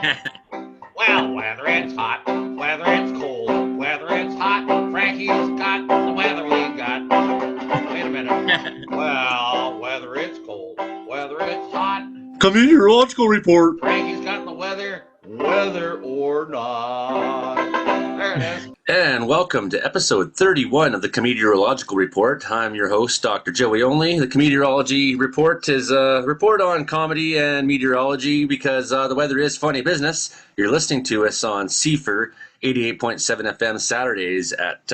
Well, whether it's hot, whether it's cold, whether it's hot, Frankie's got the weather we got. Wait a minute. Well, whether it's cold, whether it's hot, Comedeorological report. Frankie's got the weather, whether or not. There it is. And welcome to episode 31 of the Comedeorological Report. I'm your host, Dr. Joey Only. The Comedeorology Report is a report on comedy and meteorology because the weather is funny business. You're listening to us on CFR 88.7 FM Saturdays at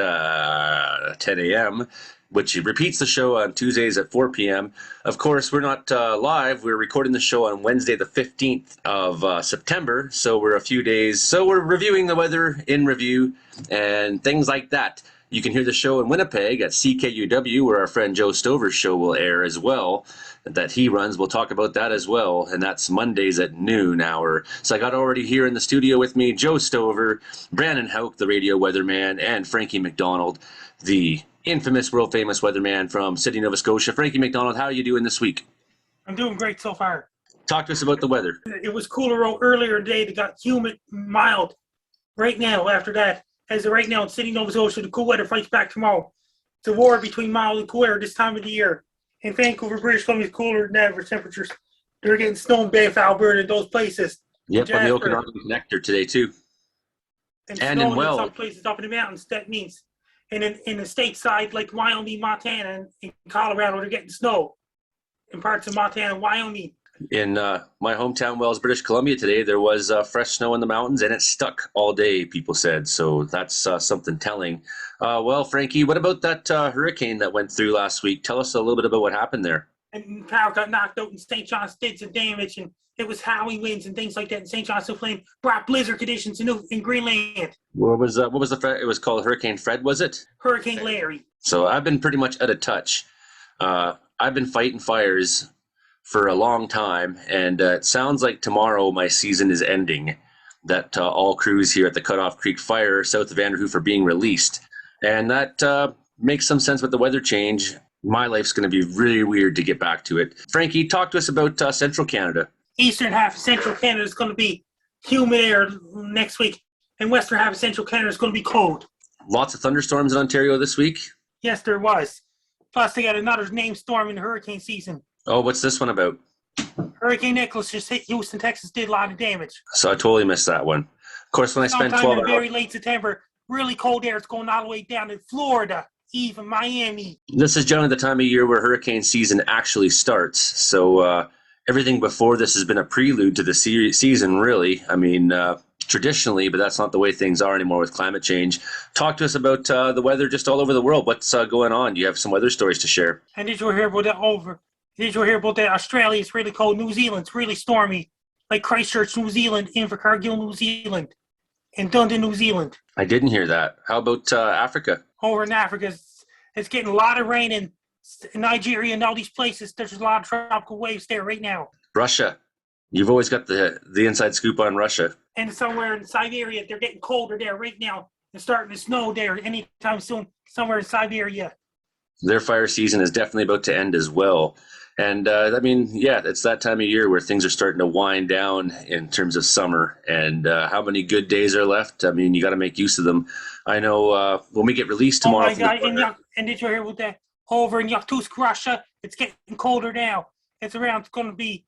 10 a.m., which repeats the show on Tuesdays at 4 p.m. Of course, we're not live. We're recording the show on Wednesday, the 15th of September. So we're a few days. So we're reviewing the weather in review and things like that. You can hear the show in Winnipeg at CKUW, where our friend Joe Stover's show will air as well, that he runs. We'll talk about that as well, and that's Mondays at noon hour. So I got already here in the studio with me Joe Stover, Brandon Houck, the radio weatherman, and Frankie MacDonald, the infamous, world-famous weatherman from Sydney, Nova Scotia. Frankie MacDonald, how are you doing this week? I'm doing great so far. Talk to us about the weather. It was cooler earlier today. It got humid, mild. Right now, after that, as of right now in Sydney, Nova Scotia, the cool weather fights back tomorrow. It's a war between mild and cool air this time of the year. In Vancouver, British Columbia, it's cooler than average temperatures. They're getting snow in Banff, Alberta, and those places. Yep, on the Okanagan Connector today, too. And in Wells. Some places up in the mountains, that means. And in the stateside, like Wyoming, Montana, and Colorado, they're getting snow. In parts of Montana and Wyoming. In my hometown, Wells, British Columbia, today, there was fresh snow in the mountains, and it stuck all day, people said. So that's something telling. Well, Frankie, what about that hurricane that went through last week? Tell us a little bit about what happened there. And power got knocked out, and St. John's did some damage, and it was howling winds and things like that. And St. John's still playing brought blizzard conditions in Greenland. What was the it was called Hurricane Fred, was it? Hurricane Larry. So I've been pretty much out of touch. I've been fighting fires for a long time, and it sounds like tomorrow my season is ending. That all crews here at the Cutoff Creek Fire south of Vanderhoof are being released, and that makes some sense with the weather change. My life's going to be really weird to get back to it. Frankie, talk to us about Central Canada. Eastern half of Central Canada is going to be humid air next week, and western half of Central Canada is going to be cold. Lots of thunderstorms in Ontario this week? Yes, there was. Plus, they got another named storm in the hurricane season. Oh, what's this one about? Hurricane Nicholas just hit Houston, Texas, did a lot of damage. So I totally missed that one. Of course, when I spent 12 hours... very late September, really cold air. It's going all the way down to Florida, even Miami. This is generally the time of year where hurricane season actually starts. So everything before this has been a prelude to the season, really. I mean, traditionally, but that's not the way things are anymore with climate change. Talk to us about the weather just all over the world. What's going on? Do you have some weather stories to share? And did you hear about that Did you hear about that? Australia is really cold. New Zealand's really stormy. Like Christchurch, New Zealand, Invercargill, New Zealand, and Dunedin, New Zealand. I didn't hear that. How about Africa? Over in Africa, it's getting a lot of rain in Nigeria and all these places. There's a lot of tropical waves there right now. Russia. You've always got the inside scoop on Russia. And somewhere in Siberia, they're getting colder there right now. It's starting to snow there anytime soon, somewhere in Siberia. Their fire season is definitely about to end as well. And I mean, yeah, it's that time of year where things are starting to wind down in terms of summer. And how many good days are left? I mean, you got to make use of them. I know when we get released tomorrow. Oh my God! And did you hear about that? Over in Yakutsk, Russia, it's getting colder now. It's going to be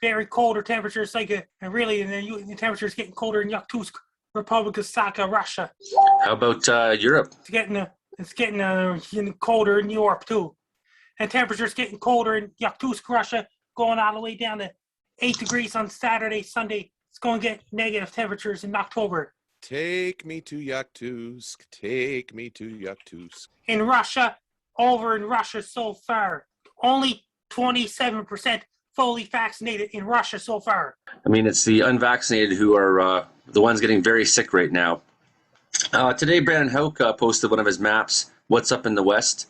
very colder temperatures. And the temperature is getting colder in Yakutsk, Republic of Sakha, Russia. How about Europe? It's getting colder in Europe too. And temperatures getting colder in Yakutsk, Russia, going all the way down to 8 degrees on Saturday, Sunday. It's going to get negative temperatures in October. Take me to Yakutsk. Take me to Yakutsk. In Russia, over in Russia so far, only 27% fully vaccinated in Russia so far. I mean, it's the unvaccinated who are the ones getting very sick right now. Today, Brandon Houck posted one of his maps, what's up in the west.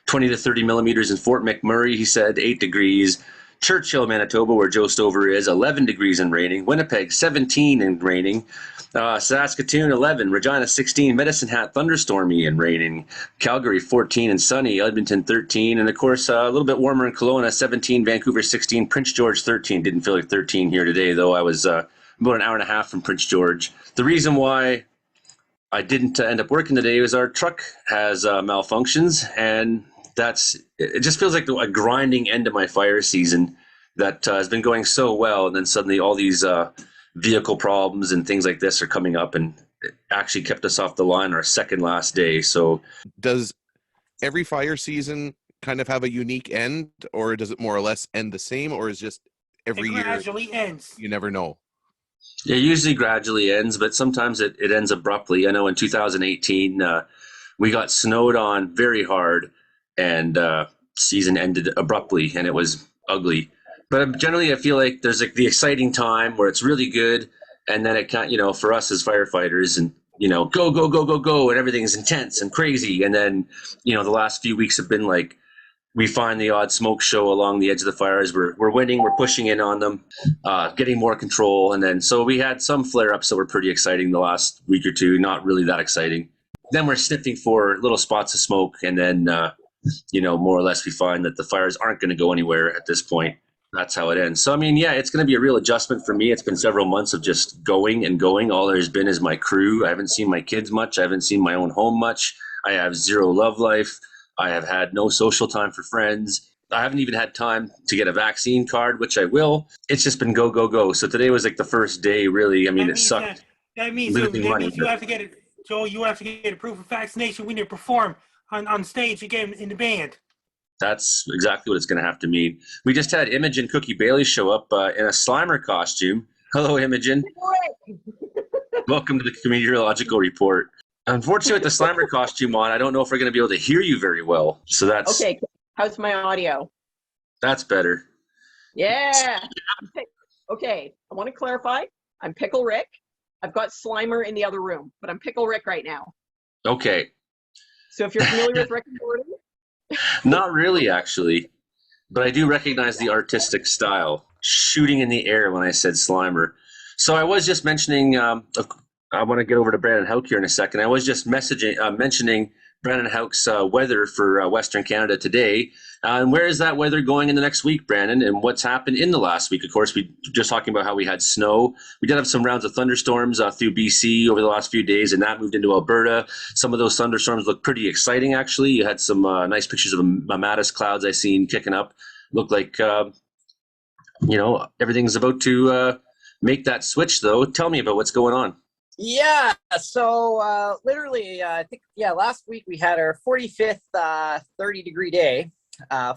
20 to 30 millimeters in Fort McMurray, he said, 8 degrees. Churchill, Manitoba, where Joe Stover is, 11 degrees and raining. Winnipeg, 17 and raining. Saskatoon, 11. Regina, 16. Medicine Hat, thunderstormy and raining. Calgary, 14 and sunny. Edmonton, 13. And, of course, a little bit warmer in Kelowna, 17. Vancouver, 16. Prince George, 13. Didn't feel like 13 here today, though. I was about an hour and a half from Prince George. The reason why I didn't end up working today is our truck has malfunctions, and it just feels like a grinding end to my fire season that has been going so well, and then suddenly all these vehicle problems and things like this are coming up, and it actually kept us off the line our second last day. So Does every fire season kind of have a unique end, or does it more or less end the same, or is just every year gradually ends. you never know? it usually gradually ends, but sometimes it ends abruptly. I know in 2018 we got snowed on very hard, and season ended abruptly, and it was ugly. But generally, I feel like there's like the exciting time where it's really good, and then it can't, for us as firefighters, and go go go go go, and everything's intense and crazy, and then the last few weeks have been like we find the odd smoke show along the edge of the fires. We're winning, we're pushing in on them, getting more control, and then so we had some flare-ups that were pretty exciting the last week or two, not really that exciting. Then we're sniffing for little spots of smoke, and then more or less we find that the fires aren't going to go anywhere at this point. That's how it ends. So, I mean, yeah, it's going to be a real adjustment for me. It's been several months of just going and going. All there's been is my crew. I haven't seen my kids much. I haven't seen my own home much. I have zero love life. I have had no social time for friends. I haven't even had time to get a vaccine card, which I will. It's just been go, go, go. So today was like the first day, really. I mean, it sucked. That means you have to get it, Joel. You have to get a proof of vaccination when you perform on stage again in the band. That's exactly what it's going to have to mean. We just had Imogen Cookie Bailey show up in a Slimer costume. Hello, Imogen. Welcome to the Comedeorological Report. Unfortunately, with the Slimer costume on, I don't know if we're going to be able to hear you very well. So that's okay. How's my audio? That's better. Yeah. Okay. I want to clarify. I'm Pickle Rick. I've got Slimer in the other room, but I'm Pickle Rick right now. Okay. So if you're familiar with Rick and Morty. Not really, actually, but I do recognize the artistic style, shooting in the air when I said Slimer. So I was just mentioning, I want to get over to Brandon Houck here in a second. I was just mentioning Brandon Houck's weather for Western Canada today. And where is that weather going in the next week, Brandon? And what's happened in the last week? Of course, we were just talking about how we had snow. We did have some rounds of thunderstorms through BC over the last few days, and that moved into Alberta. Some of those thunderstorms look pretty exciting, actually. You had some nice pictures of mammatus clouds I seen kicking up. Looked like, everything's about to make that switch, though. Tell me about what's going on. Yeah, so literally, I think, last week we had our 45th 30-degree day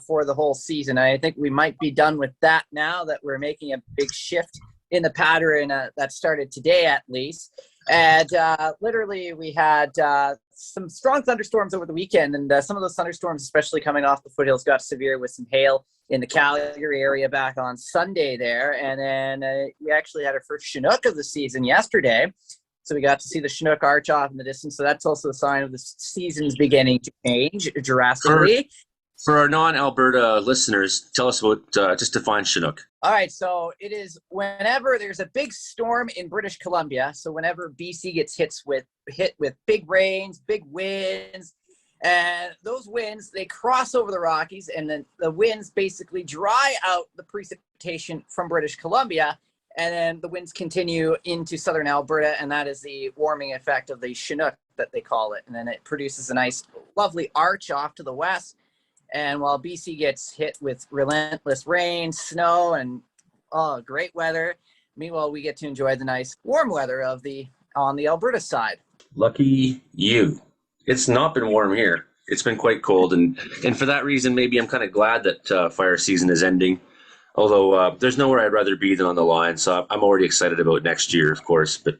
for the whole season. I think we might be done with that now that we're making a big shift in the pattern that started today at least. And literally we had some strong thunderstorms over the weekend, and some of those thunderstorms, especially coming off the foothills, got severe with some hail in the Calgary area back on Sunday there. And then we actually had our first Chinook of the season yesterday. So we got to see the Chinook arch off in the distance. So that's also a sign of the season's beginning to change drastically. For our non-Alberta listeners, tell us about, just define Chinook. All right, so it is whenever there's a big storm in British Columbia. So whenever BC gets hit with big rains, big winds, and those winds, they cross over the Rockies, and then the winds basically dry out the precipitation from British Columbia. And then the winds continue into southern Alberta, and that is the warming effect of the Chinook that they call it. And then it produces a nice, lovely arch off to the west. And while BC gets hit with relentless rain, snow, and great weather, meanwhile, we get to enjoy the nice warm weather on the Alberta side. Lucky you. It's not been warm here. It's been quite cold. And for that reason, maybe I'm kind of glad that fire season is ending. Although there's nowhere I'd rather be than on the line, so I'm already excited about next year, of course, but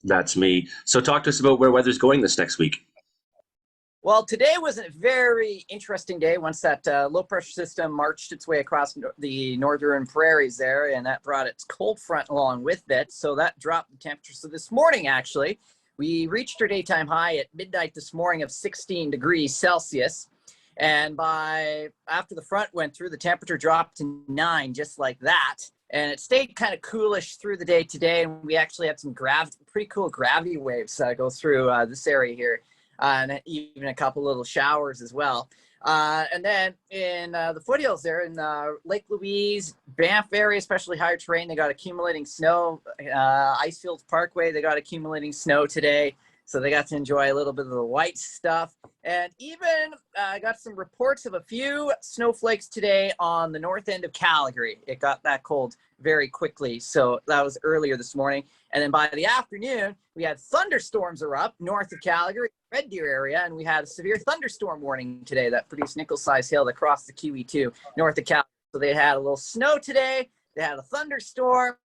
that's me. So talk to us about where weather's going this next week. Well, today was a very interesting day once that low-pressure system marched its way across the northern prairies there, and that brought its cold front along with it, so that dropped the temperature. So this morning, actually, we reached our daytime high at midnight this morning of 16 degrees Celsius. And after the front went through, the temperature dropped to 9, just like that. And it stayed kind of coolish through the day today. And we actually had some pretty cool gravity waves go through this area here, and even a couple little showers as well. And then in the foothills there in Lake Louise, Banff area, especially higher terrain, they got accumulating snow. Icefields Parkway, they got accumulating snow today. So they got to enjoy a little bit of the white stuff. And even got some reports of a few snowflakes today on the north end of Calgary. It got that cold very quickly. So that was earlier this morning. And then by the afternoon, we had thunderstorms are up north of Calgary, Red Deer area, and we had a severe thunderstorm warning today that produced nickel-sized hail across the QE2 north of Calgary. So they had a little snow today. They had a thunderstorm,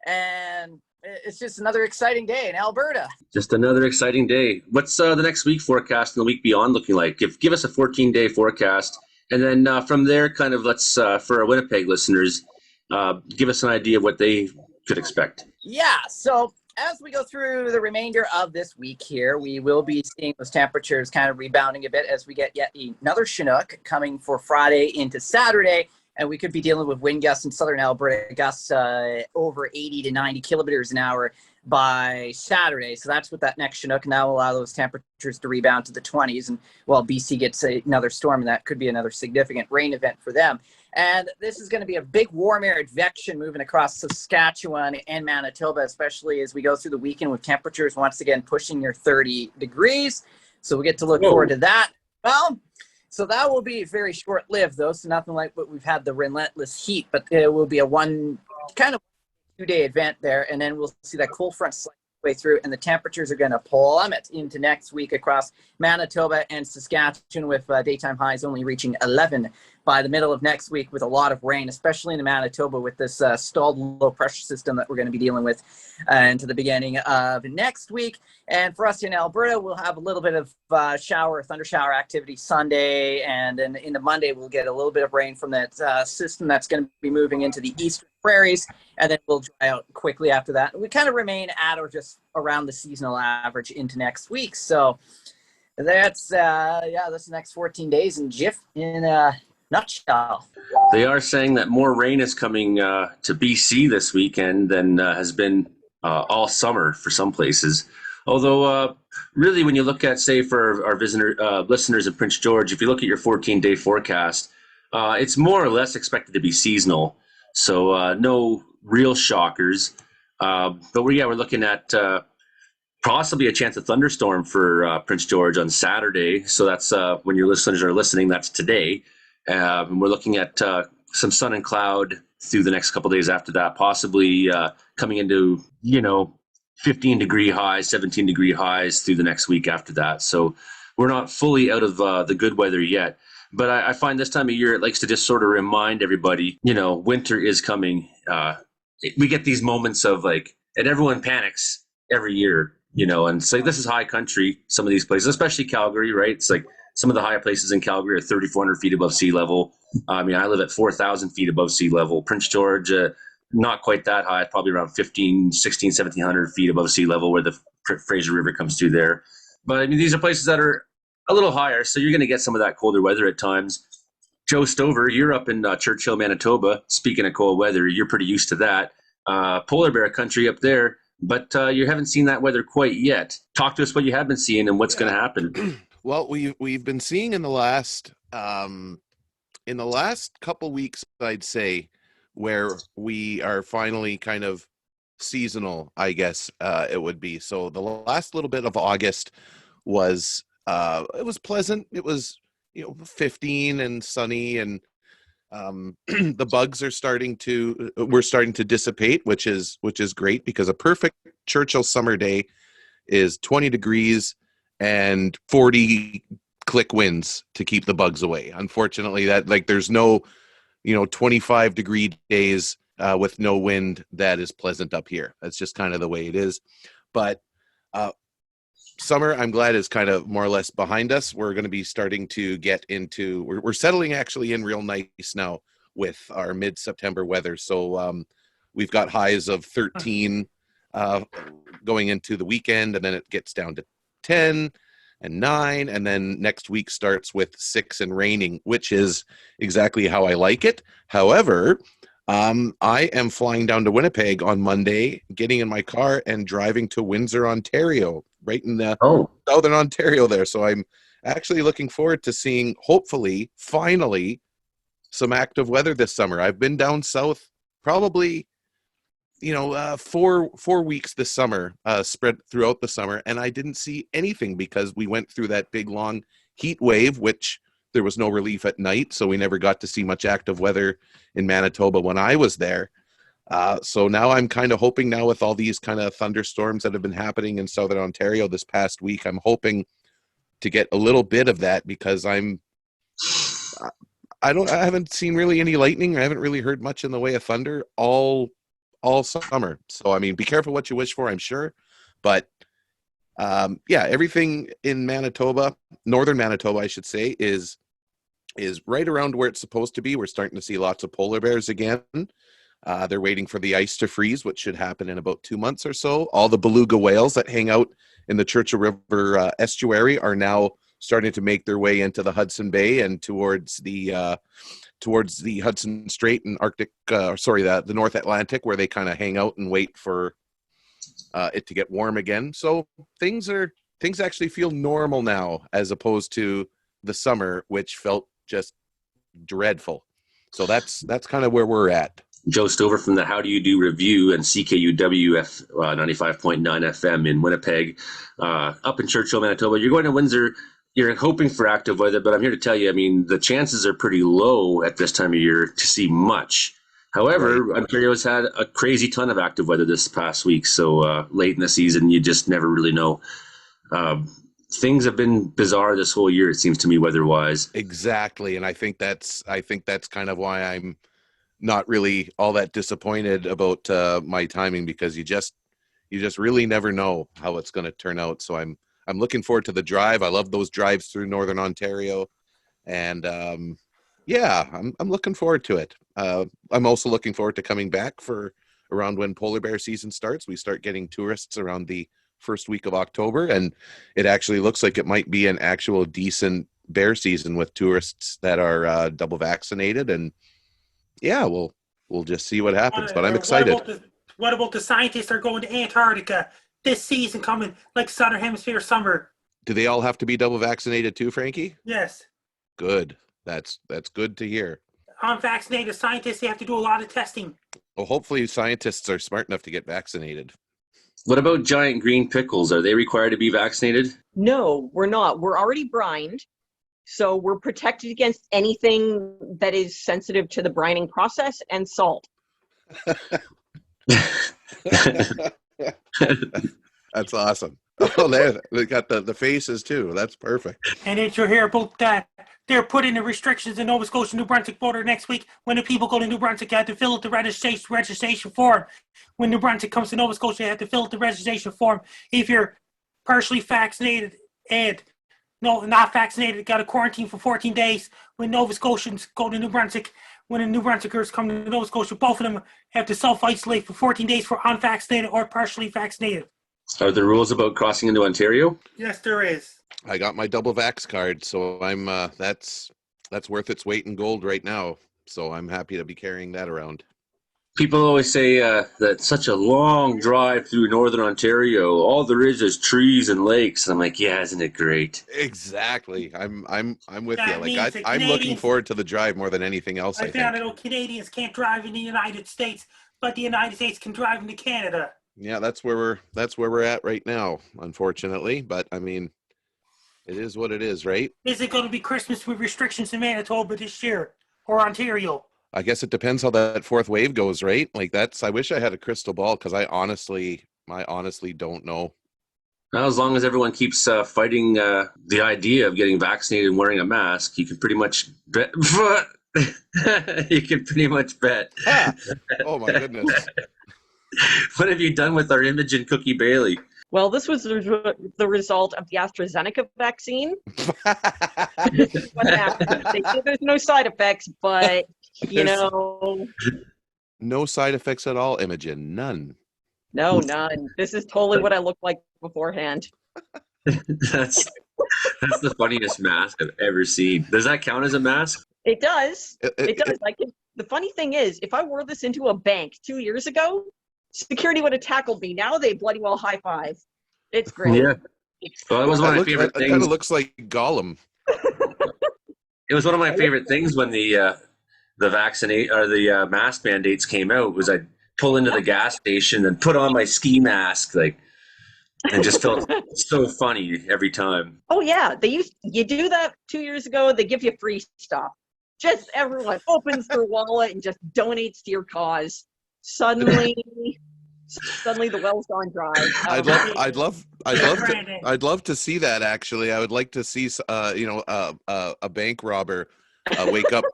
and it's just another exciting day in Alberta. Just another exciting day. What's the next week forecast and the week beyond looking like? Give us a 14-day forecast, and then from there, kind of let's for our Winnipeg listeners, give us an idea of what they could expect. Yeah, so as we go through the remainder of this week here, we will be seeing those temperatures kind of rebounding a bit as we get yet another Chinook coming for Friday into Saturday. And we could be dealing with wind gusts in southern Alberta, gusts over 80 to 90 kilometers an hour by Saturday. So that's what that next Chinook, and that will allow those temperatures to rebound to the 20s. And while BC gets another storm, and that could be another significant rain event for them. And this is going to be a big warm air advection moving across Saskatchewan and Manitoba, especially as we go through the weekend with temperatures once again pushing near 30 degrees. So we get to look forward to that. Well, so that will be very short-lived, though, so nothing like what we've had the relentless heat, but it will be a two-day event there, and then we'll see that cold front slide way through, and the temperatures are going to plummet into next week across Manitoba and Saskatchewan with daytime highs only reaching 11 by the middle of next week with a lot of rain, especially in Manitoba with this stalled low pressure system that we're going to be dealing with into the beginning of next week. And for us in Alberta, we'll have a little bit of thunder shower activity Sunday, and then into Monday we'll get a little bit of rain from that system that's going to be moving into the eastern prairies, and then we'll dry out quickly after that. We kind of remain at or just around the seasonal average into next week. So that's that's the next 14 days in a nutshell. They are saying that more rain is coming to BC this weekend than has been all summer for some places. Although, really, when you look at, say, for our listeners in Prince George, if you look at your 14-day forecast, it's more or less expected to be seasonal. So no real shockers. But we're looking at possibly a chance of thunderstorm for Prince George on Saturday. So that's when your listeners are listening, that's today. And we're looking at some sun and cloud through the next couple of days after that, possibly coming into, 15-degree highs, 17-degree highs through the next week after that. So we're not fully out of the good weather yet. But I find this time of year, it likes to just sort of remind everybody, winter is coming. We get these moments of and everyone panics every year, and so this is high country, some of these places, especially Calgary, right? It's like some of the higher places in Calgary are 3,400 feet above sea level. I live at 4,000 feet above sea level. Prince George, not quite that high, probably around 1,700 feet above sea level where the Fraser River comes through there. But these are places that are a little higher, so you're going to get some of that colder weather at times. Joe Stover, you're up in Churchill, Manitoba. Speaking of cold weather, you're pretty used to that. Polar bear country up there, but you haven't seen that weather quite yet. Talk to us what you have been seeing and what's going to happen. Well, we've been seeing in the last couple weeks, I'd say, where we are finally kind of seasonal, I guess it would be. So the last little bit of August was it was pleasant. It was 15 and sunny, and the bugs are starting to dissipate, which is great, because a perfect Churchill summer day is 20 degrees and 40 click winds to keep the bugs away. Unfortunately, that there's no 25-degree days with no wind that is pleasant up here. That's just kind of the way it is. But summer, I'm glad, is kind of more or less behind us. We're going to be starting to get into, we're settling actually in real nice now with our mid-September weather. So we've got highs of 13 going into the weekend, and then it gets down to 10 and 9, and then next week starts with 6 and raining, which is exactly how I like it. However, I am flying down to Winnipeg on Monday, getting in my car and driving to Windsor, Ontario, right in the southern Ontario there. So I'm actually looking forward to seeing, hopefully, finally, some active weather this summer. I've been down south probably, 4 weeks this summer, spread throughout the summer, and I didn't see anything because we went through that big long heat wave, which there was no relief at night, so we never got to see much active weather in Manitoba when I was there. So now I'm kind of hoping now with all these kind of thunderstorms that have been happening in southern Ontario this past week, I'm hoping to get a little bit of that because I haven't seen really any lightning. I haven't really heard much in the way of thunder all summer. So, I mean, be careful what you wish for, I'm sure. But everything in Manitoba, northern Manitoba, I should say, is right around where it's supposed to be. We're starting to see lots of polar bears again. They're waiting for the ice to freeze, which should happen in about 2 months or so. All the beluga whales that hang out in the Churchill River estuary are now starting to make their way into the Hudson Bay and towards the Hudson Strait and Arctic, the North Atlantic, where they kind of hang out and wait for it to get warm again. So things actually feel normal now, as opposed to the summer, which felt just dreadful. So that's kind of where we're at. Joe Stover from the How Do You Do Review and CKUW 95.9 FM in Winnipeg, up in Churchill, Manitoba. You're going to Windsor. You're hoping for active weather, but I'm here to tell you, I mean, the chances are pretty low at this time of year to see much. However, right. Ontario's had a crazy ton of active weather this past week, so late in the season, you just never really know. Things have been bizarre this whole year, it seems to me, weather-wise. Exactly, and I think that's kind of why I'm not really all that disappointed about my timing, because you just really never know how it's going to turn out. So I'm looking forward to the drive. I love those drives through northern Ontario, and I'm looking forward to it. I'm also looking forward to coming back for around when polar bear season starts. We start getting tourists around the first week of October, and it actually looks like it might be an actual decent bear season with tourists that are double vaccinated. And yeah, we'll just see what happens, but I'm excited. What about the scientists are going to Antarctica this season coming, like Southern Hemisphere summer? Do they all have to be double vaccinated too, Frankie? Yes. Good. That's good to hear. Unvaccinated scientists, they have to do a lot of testing. Well, hopefully scientists are smart enough to get vaccinated. What about giant green pickles? Are they required to be vaccinated? No, we're not. We're already brined. So we're protected against anything that is sensitive to the brining process and salt. That's awesome. Oh, they got the faces too. That's perfect. And did you hear about that? They're putting the restrictions in Nova Scotia, New Brunswick border next week. When the people go to New Brunswick, they have to fill out the registration form. When New Brunswick comes to Nova Scotia, they have to fill out the registration form. If you're partially vaccinated and not vaccinated, got to quarantine for 14 days. When Nova Scotians go to New Brunswick, when the New Brunswickers come to Nova Scotia, both of them have to self-isolate for 14 days for unvaccinated or partially vaccinated. Are there rules about crossing into Ontario? Yes, there is. I got my double vax card, so I'm that's worth its weight in gold right now. So I'm happy to be carrying that around. People always say that such a long drive through northern Ontario, all there is trees and lakes. And I'm like, yeah, isn't it great? Exactly. I'm with That you. Like I'm looking forward to the drive more than anything else. I found out Canadians can't drive in the United States, but the United States can drive into Canada. Yeah, that's where we're at right now, unfortunately. But I mean, it is what it is, right? Is it going to be Christmas with restrictions in Manitoba this year or Ontario? I guess it depends how that fourth wave goes, right? Like I wish I had a crystal ball, because I honestly don't know. Now, as long as everyone keeps fighting the idea of getting vaccinated and wearing a mask, you can pretty much bet. You can pretty much bet. Oh my goodness. What have you done with our Imogen Cookie Bailey? Well, this was the result of the AstraZeneca vaccine. What happened? They say there's no side effects, but no side effects at all, Imogen. None. No, none. This is totally what I looked like beforehand. That's the funniest mask I've ever seen. Does that count as a mask? It does. It does. The funny thing is, if I wore this into a bank 2 years ago, security would have tackled me. Now they bloody well high five. It's great. Yeah. Well, it was one of my favorite It kind of things. looks like Gollum. It was one of my favorite things when the vaccinate or the mask mandates came out. Was I'd pull into the gas station and put on my ski mask, like, and just felt so funny every time. Oh yeah, you do that 2 years ago. They give you free stuff. Just everyone opens their wallet and just donates to your cause. Suddenly the well's gone dry. I'd love to see that. Actually, I would like to see a bank robber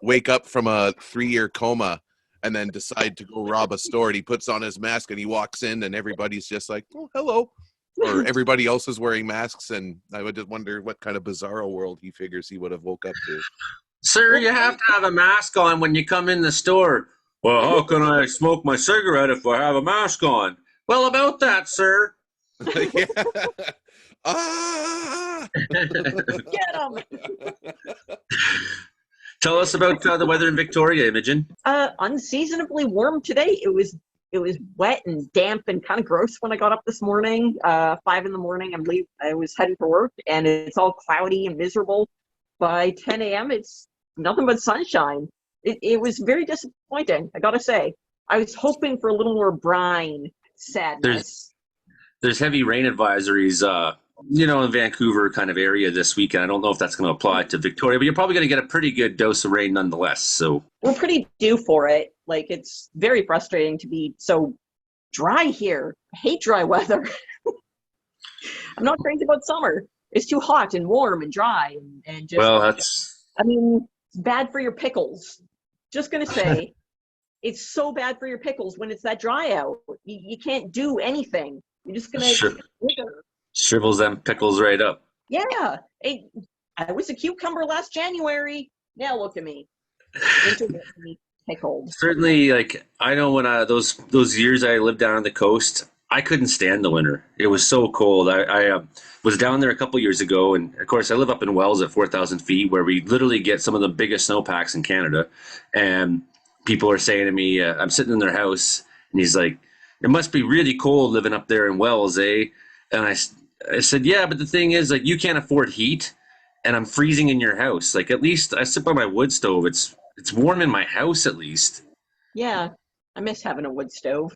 wake up from a 3-year coma and then decide to go rob a store. And he puts on his mask and he walks in and everybody's just like, oh, hello. Or everybody else is wearing masks, and I would just wonder what kind of bizarro world he figures he would have woke up to. Sir, you have to have a mask on when you come in the store. Well, how can I smoke my cigarette if I have a mask on? Well, about that, sir. Ah! Get 'em! Tell us about the weather in Victoria, Imogen. Unseasonably warm today. It was wet and damp and kind of gross when I got up this morning. 5 in the morning, I was heading for work, and it's all cloudy and miserable. By 10 a.m., it's nothing but sunshine. It was very disappointing, I gotta say. I was hoping for a little more brine sadness. There's heavy rain advisories, in Vancouver kind of area this weekend. I don't know if that's going to apply to Victoria, but you're probably going to get a pretty good dose of rain nonetheless. So we're pretty due for it. Like, it's very frustrating to be so dry here. I hate dry weather. I'm not crazy about summer. It's too hot and warm and dry and just. Well, it's bad for your pickles. Just gonna say, it's so bad for your pickles when it's that dry out. You can't do anything. You're just gonna shrivels them pickles right up. Yeah, I was a cucumber last January. Now look at me, intermittently pickled. Certainly, like, I know when those years I lived down on the coast, I couldn't stand the winter. It was so cold. I was down there a couple years ago, and of course I live up in Wells at 4,000 feet, where we literally get some of the biggest snowpacks in Canada. And people are saying to me, I'm sitting in their house, and he's like, "It must be really cold living up there in Wells, eh?" And I said, "Yeah, but the thing is, like, you can't afford heat, and I'm freezing in your house. Like, at least I sit by my wood stove. It's warm in my house at least." Yeah, I miss having a wood stove.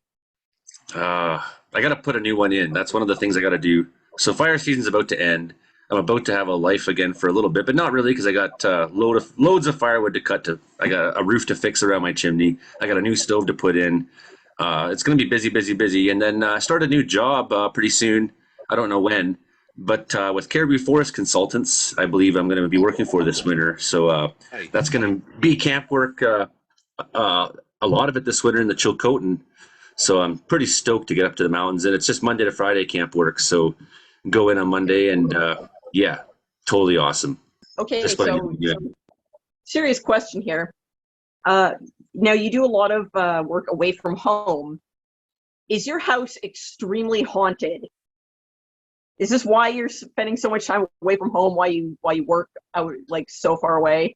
I got to put a new one in. That's one of the things I got to do. So fire season's about to end. I'm about to have a life again for a little bit, but not really, because I got loads of firewood to cut. I got a roof to fix around my chimney. I got a new stove to put in. It's going to be busy. And then start a new job pretty soon. I don't know when, but with Caribou Forest Consultants, I believe I'm going to be working for this winter. So that's going to be camp work, a lot of it this winter in the Chilcotin. So I'm pretty stoked to get up to the mountains, and it's just Monday to Friday camp work. So go in on Monday, and yeah, totally awesome. Okay, so serious question here. Now you do a lot of work away from home. Is your house extremely haunted? Is this why you're spending so much time away from home? Why you work out like so far away?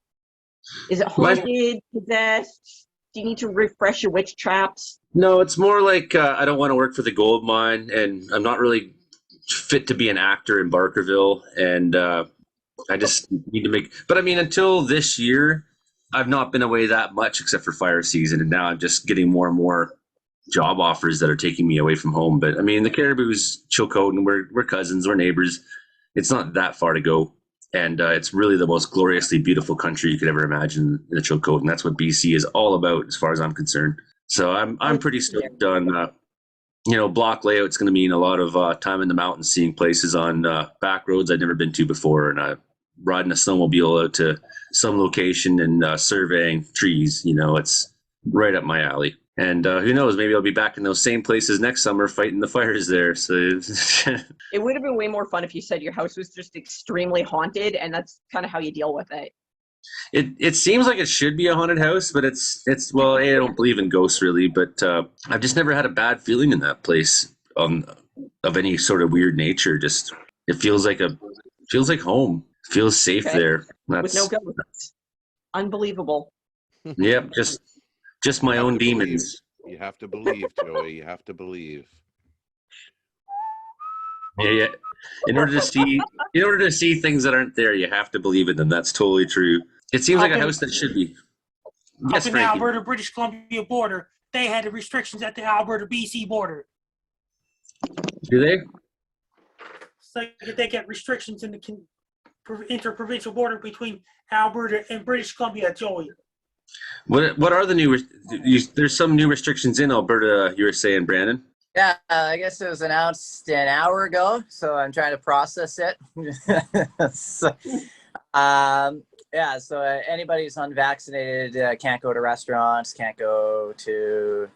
Is it haunted, possessed? Do you need to refresh your witch traps? No, it's more like I don't want to work for the gold mine, and I'm not really fit to be an actor in Barkerville, and I just need to make. But I mean, until this year, I've not been away that much except for fire season, and now I'm just getting more and more job offers that are taking me away from home. But I mean, the Caribou's Chilcotin, we're cousins, we're neighbors. It's not that far to go. And it's really the most gloriously beautiful country you could ever imagine in the Chilcotin. That's what BC is all about, as far as I'm concerned. So I'm pretty stoked on, block layout's going to mean a lot of time in the mountains, seeing places on back roads I'd never been to before, and riding a snowmobile out to some location and surveying trees. It's right up my alley. And who knows, maybe I'll be back in those same places next summer fighting the fires there. So it would have been way more fun if you said your house was just extremely haunted, and that's kind of how you deal with it. It seems like it should be a haunted house, but it's well, I don't believe in ghosts really, but I've just never had a bad feeling in that place of any sort of weird nature. Just it feels like home. It feels safe there. With no ghosts. Unbelievable. Yep, just my own demons. You have to believe, Joey. You have to believe. Yeah. In order to see things that aren't there, you have to believe in them. That's totally true. It seems like a house that should be. Yes, Up in the Frankie. Alberta British Columbia border, they had the restrictions at the Alberta BC border. Do they? So they get restrictions in the interprovincial border between Alberta and British Columbia, Joey. What are the new? There's some new restrictions in Alberta. You were saying, Brandon. Yeah, I guess it was announced an hour ago, so I'm trying to process it. So, so anybody who's unvaccinated can't go to restaurants, can't go to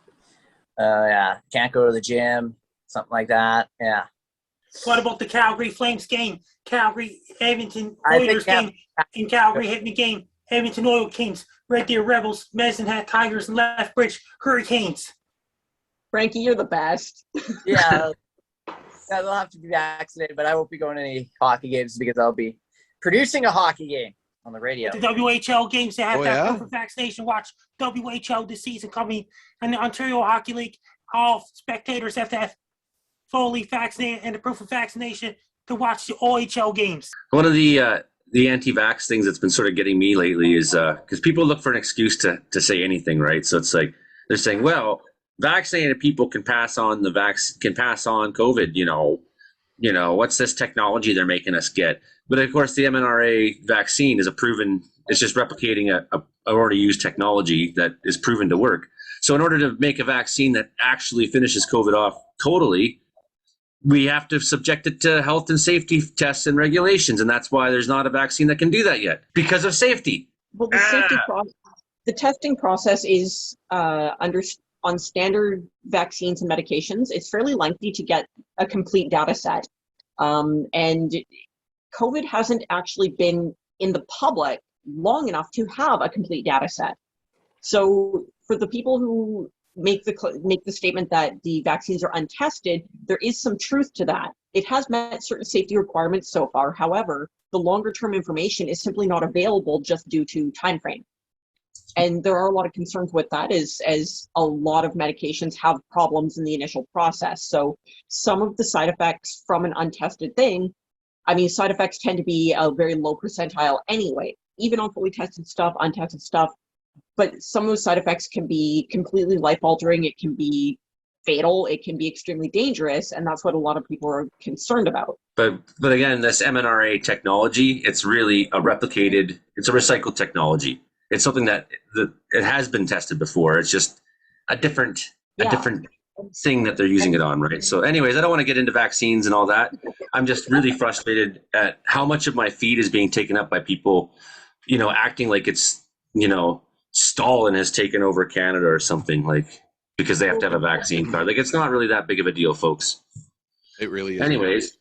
the gym, something like that. Yeah. What about the Calgary Flames game? Calgary Edmonton Oilers game in Calgary hitting the game. Edmonton Oil Kings, Red Deer Rebels, Medicine Hat Tigers, and Lethbridge Hurricanes. Frankie, you're the best. Yeah, they'll have to be vaccinated, but I won't be going to any hockey games because I'll be producing a hockey game on the radio. The WHL games, they have to have proof of vaccination. Watch WHL this season coming. And the Ontario Hockey League, all spectators have to have fully vaccinated and the proof of vaccination to watch the OHL games. One of the anti-vax things that's been sort of getting me lately is because people look for an excuse to say anything, right? So it's like they're saying, well, vaccinated people can pass on COVID. You know, what's this technology they're making us get? But of course, the mRNA vaccine is it's just replicating a already used technology that is proven to work. So in order to make a vaccine that actually finishes COVID off totally, we have to subject it to health and safety tests and regulations. And that's why there's not a vaccine that can do that yet, because of safety. Well, the testing process is on standard vaccines and medications. It's fairly lengthy to get a complete data set. And COVID hasn't actually been in the public long enough to have a complete data set. So for the people who make the statement that the vaccines are untested, there is some truth to that. It has met certain safety requirements so far. However, the longer term information is simply not available just due to time frame. And there are a lot of concerns with that as a lot of medications have problems in the initial process. So some of the side effects from an untested thing, side effects tend to be a very low percentile anyway, even on fully tested stuff, untested stuff. But some of those side effects can be completely life-altering. It can be fatal. It can be extremely dangerous, and that's what a lot of people are concerned about. But again, this mRNA technology, it's really it's a recycled technology. It's something that it has been tested before. It's just a different thing that they're using it on, right? So anyways, I don't want to get into vaccines and all that. I'm just really frustrated at how much of my feed is being taken up by people, acting like it's, Stalin has taken over Canada or something, like, because they have to have a vaccine card. Like, it's not really that big of a deal, folks. It really is. Anyways,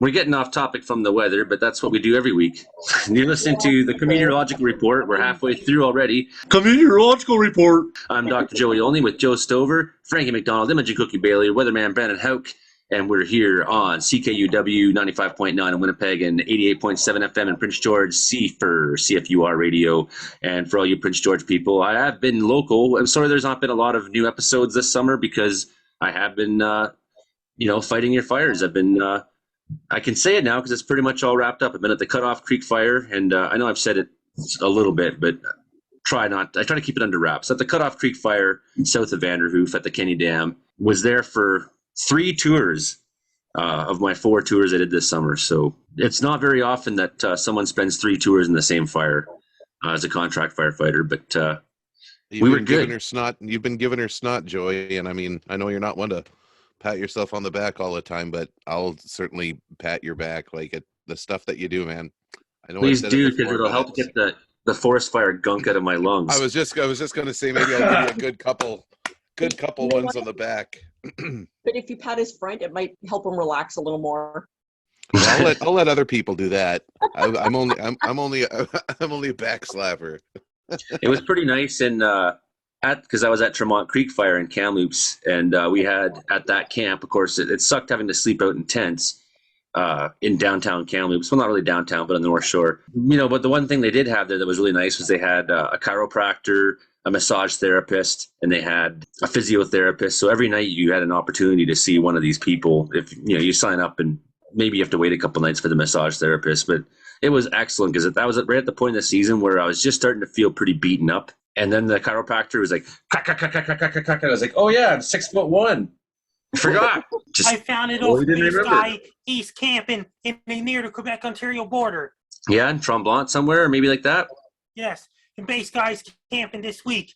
we're getting off topic from the weather, but that's what we do every week. You're listening to the Comedeorological Report. We're halfway through already. Comedeorological Report. I'm Dr. Joey Olney with Joe Stover, Frankie MacDonald, Imogen Cookie Bailey, Weatherman Brandon Houck, and we're here on CKUW 95.9 in Winnipeg and 88.7 FM in Prince George, C for CFUR radio. And for all you Prince George people, I have been local. I'm sorry there's not been a lot of new episodes this summer because I have been, fighting your fires. I've been, I can say it now because it's pretty much all wrapped up. I've been at the Cutoff Creek fire, and I know I've said it a little bit, but I try to keep it under wraps. At the Cutoff Creek fire south of Vanderhoof at the Kenny Dam, was there for 3 tours of my 4 tours I did this summer. So it's not very often that someone spends 3 tours in the same fire as a contract firefighter, but we were good. You've been giving her snot, Joey, and I know you're not one to pat yourself on the back all the time, but I'll certainly pat your back. Like the stuff that you do, man. I know. Please do, because it'll help get the forest fire gunk out of my lungs. I was just going to say maybe I'll give you a good couple ones on the back. But if you pat his front, it might help him relax a little more. Well, I'll let other people do that. I'm only a back slapper. It was pretty nice, and because I was at Tremont Creek Fire in Kamloops, and we had at that camp. Of course, it sucked having to sleep out in tents in downtown Kamloops. Well, not really downtown, but on the North Shore. But the one thing they did have there that was really nice was they had a chiropractor, a massage therapist, and they had a physiotherapist. So every night you had an opportunity to see one of these people. If you sign up, and maybe you have to wait a couple nights for the massage therapist, but it was excellent because that was right at the point in the season where I was just starting to feel pretty beaten up. And then the chiropractor was like, crack, crack, crack, crack, crack, crack, crack. I was like, oh yeah, I'm 6'1". I forgot. I found it off this guy. He's camping near the Quebec-Ontario border. Yeah, in Tremblant somewhere, or maybe like that. Yes, and Base Guy's camping this week.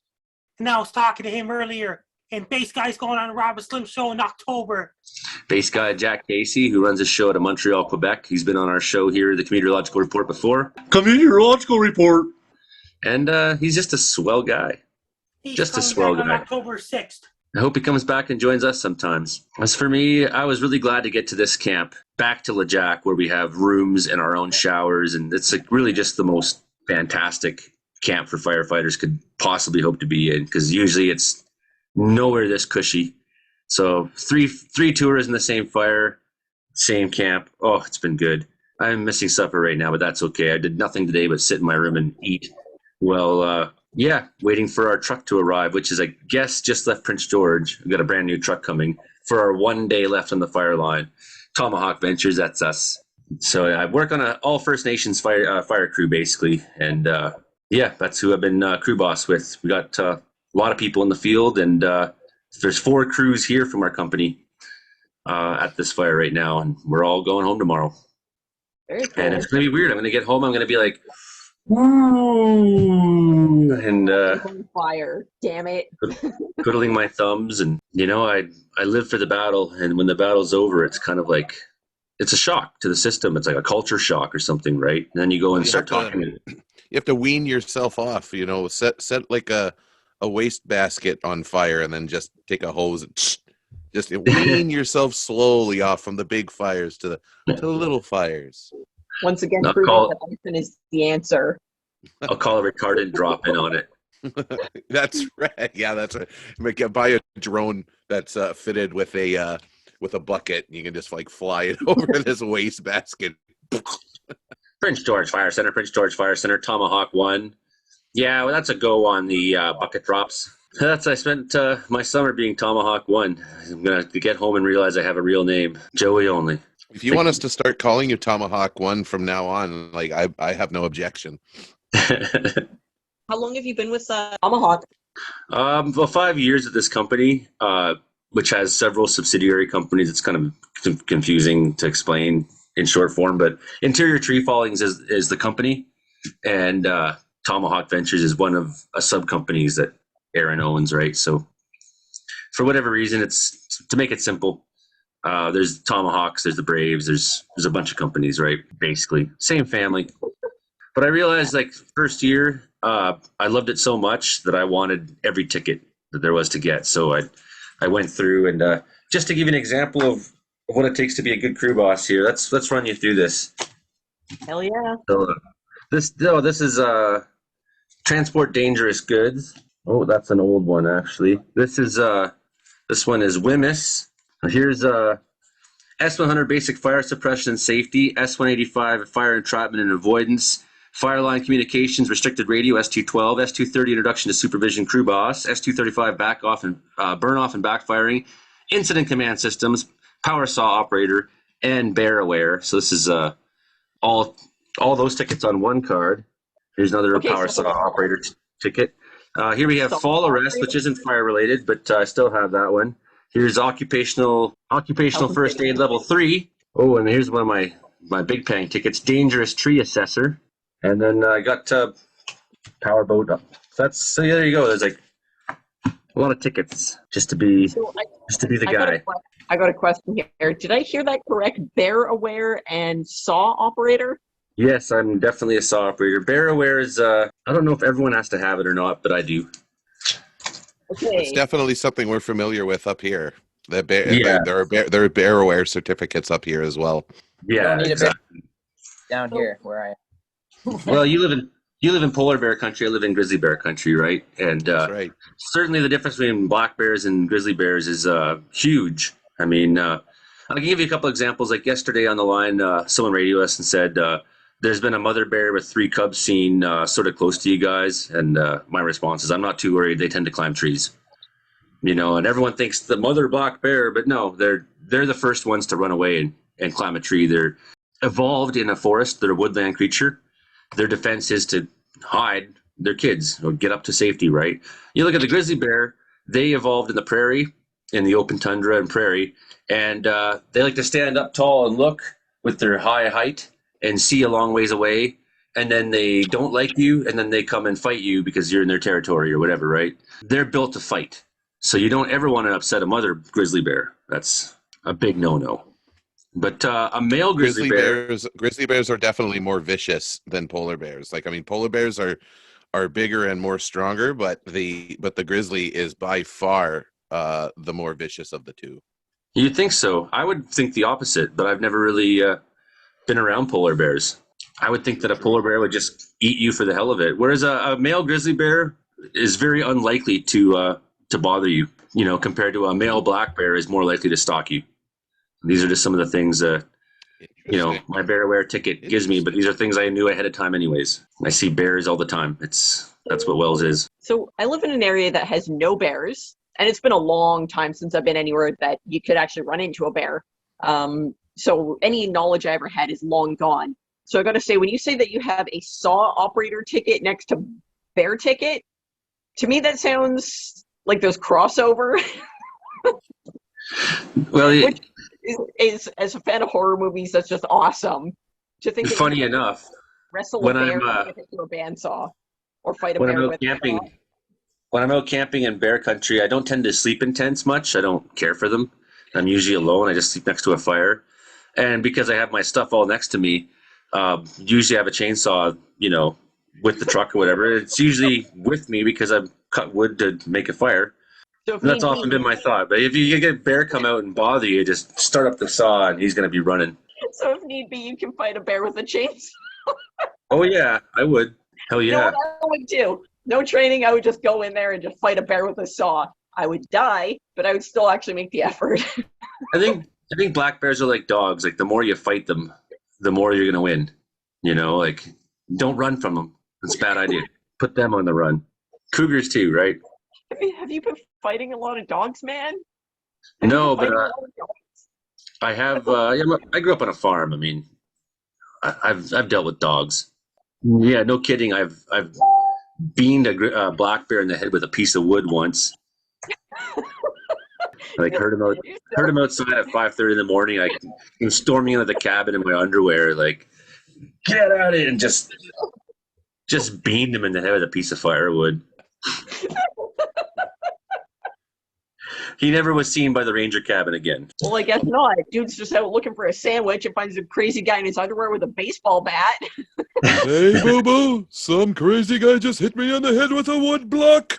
And I was talking to him earlier, and Base Guy's going on a Robert Slim show in October. Base Guy Jack Casey, who runs a show out of Montreal, Quebec. He's been on our show here, the Comedeorological Report, before. Comedeorological Report. And he's just a swell guy. He's just a swell guy. On October 6th. I hope he comes back and joins us sometimes. As for me, I was really glad to get to this camp, back to LeJac, where we have rooms and our own showers, and it's like really just the most fantastic camp for firefighters could possibly hope to be in, because usually it's nowhere this cushy. So three tours in the same fire, same camp. Oh, it's been good. I'm missing supper right now, but that's okay. I did nothing today but sit in my room and eat. Well, waiting for our truck to arrive, which is, I guess, just left Prince George. We've got a brand new truck coming for our 1 day left on the fire line. Tomahawk Ventures, that's us. So I work on an all First Nations fire crew, basically. And that's who I've been crew boss with. We got a lot of people in the field, and there's 4 crews here from our company at this fire right now, and we're all going home tomorrow. Very cool. And it's going to be weird. I'm going to get home. I'm going to be like, woo, and on fire, damn it. twiddling my thumbs. And I live for the battle, and when the battle's over, it's kind of like it's a shock to the system. It's like a culture shock or something, right? And then you go and start talking. You have to wean yourself off. Set like a waste basket on fire, and then just take a hose and just wean yourself slowly off from the big fires to the little fires. Once again, proving that bison is the answer. I'll call a retardant drop in on it. That's right. Yeah, that's right. Buy a drone that's fitted with a bucket. You can just fly it over this waste basket. Prince George Fire Center, Tomahawk 1. Yeah, well, that's a go on the bucket drops. I spent my summer being Tomahawk 1. I'm going to get home and realize I have a real name. Joey only. If you want us to start calling you Tomahawk 1 from now on, I have no objection. How long have you been with Tomahawk? 5 years at this company, which has several subsidiary companies. It's kind of confusing to explain in short form, but Interior Tree Fallings is the company, and Tomahawk Ventures is one of a sub-companies that Aaron owns, right? So for whatever reason, it's to make it simple. There's Tomahawks, there's the Braves, there's a bunch of companies, right? Basically, same family. But I realized, first year, I loved it so much that I wanted every ticket that there was to get. So I went through, and just to give you an example of what it takes to be a good crew boss here, let's run you through this. Hell yeah! So this is transport dangerous goods. Oh, that's an old one actually. This one is Wemyss. Here's S100 basic fire suppression and safety, S185 fire entrapment and avoidance, fire line communications, restricted radio, S212, S230 introduction to supervision crew boss, S235 back off and burn off and backfiring, incident command systems, power saw operator, and bear aware. So this is all those tickets on one card. Here's another power saw operator ticket. Here we have fall arrest, which isn't fire related, but I still have that one. Here's occupational first aid level 3. Oh, and here's one of my big paying tickets, dangerous tree assessor. And then I got power boat up. So there you go. There's a lot of tickets just to be the guy. I got a question here. Did I hear that correct? Bear aware and saw operator? Yes, I'm definitely a saw operator. Bear aware is I don't know if everyone has to have it or not, but I do. Okay. It's definitely something we're familiar with up here. There are bear aware certificates up here as well. Yeah, exactly. Down here where I am. Well, you live in polar bear country. I live in grizzly bear country, right? And that's right. Certainly the difference between black bears and grizzly bears is huge. I mean, I can give you a couple examples. Like yesterday on the line, someone radioed us and said, there's been a mother bear with 3 cubs seen sort of close to you guys. And my response is, I'm not too worried. They tend to climb trees. And everyone thinks the mother black bear, but no, they're the first ones to run away and climb a tree. They're evolved in a forest. They're a woodland creature. Their defense is to hide their kids or get up to safety, right? You look at the grizzly bear, they evolved in the prairie, in the open tundra and prairie, and they like to stand up tall and look with their high height and see a long ways away, and then they don't like you, and then they come and fight you because you're in their territory or whatever, right? They're built to fight. So you don't ever want to upset a mother grizzly bear. That's a big no-no. But a male grizzly bear... Grizzly bears are definitely more vicious than polar bears. Polar bears are bigger and more stronger, but the grizzly is by far the more vicious of the two. You'd think so. I would think the opposite, but I've never really been around polar bears. I would think that a polar bear would just eat you for the hell of it, whereas a male grizzly bear is very unlikely to bother you. Compared to a male black bear is more likely to stalk you. These are just some of the things my bear aware ticket gives me, but these are things I knew ahead of time anyways. I see bears all the time. That's what Wells is. So I live in an area that has no bears, and it's been a long time since I've been anywhere that you could actually run into a bear. So any knowledge I ever had is long gone. So I got to say, when you say that you have a saw operator ticket next to bear ticket, to me that sounds like those crossover. Well, which is as a fan of horror movies, that's just awesome. To think that funny enough, wrestle a bear with it through a bandsaw, or fight a bear with camping. When I'm out camping in bear country, I don't tend to sleep in tents much. I don't care for them. I'm usually alone. I just sleep next to a fire, and because I have my stuff all next to me, usually I have a chainsaw, with the truck or whatever. It's usually with me because I've cut wood to make a fire. So that's often been my thought. But if you get a bear come out and bother you, just start up the saw and he's going to be running. So if need be, you can fight a bear with a chainsaw. Oh, yeah, I would. Hell yeah. You know what I would do? No training. I would just go in there and just fight a bear with a saw. I would die, but I would still actually make the effort. I think black bears are like dogs. Like, the more you fight them, the more you're going to win. Don't run from them. That's a bad idea. Put them on the run. Cougars too, right? Have you been fighting a lot of dogs, man? No, but I have. I grew up on a farm. I mean, I've dealt with dogs. Yeah, no kidding. I've beamed a black bear in the head with a piece of wood once. Heard him outside at 5:30 in the morning. I came storming into the cabin in my underwear, like, get out of it, and just beamed him in the head with a piece of firewood. He never was seen by the ranger cabin again. Well, I guess not. Dude's just out looking for a sandwich and finds a crazy guy in his underwear with a baseball bat. Hey, boo-boo, some crazy guy just hit me on the head with a wood block.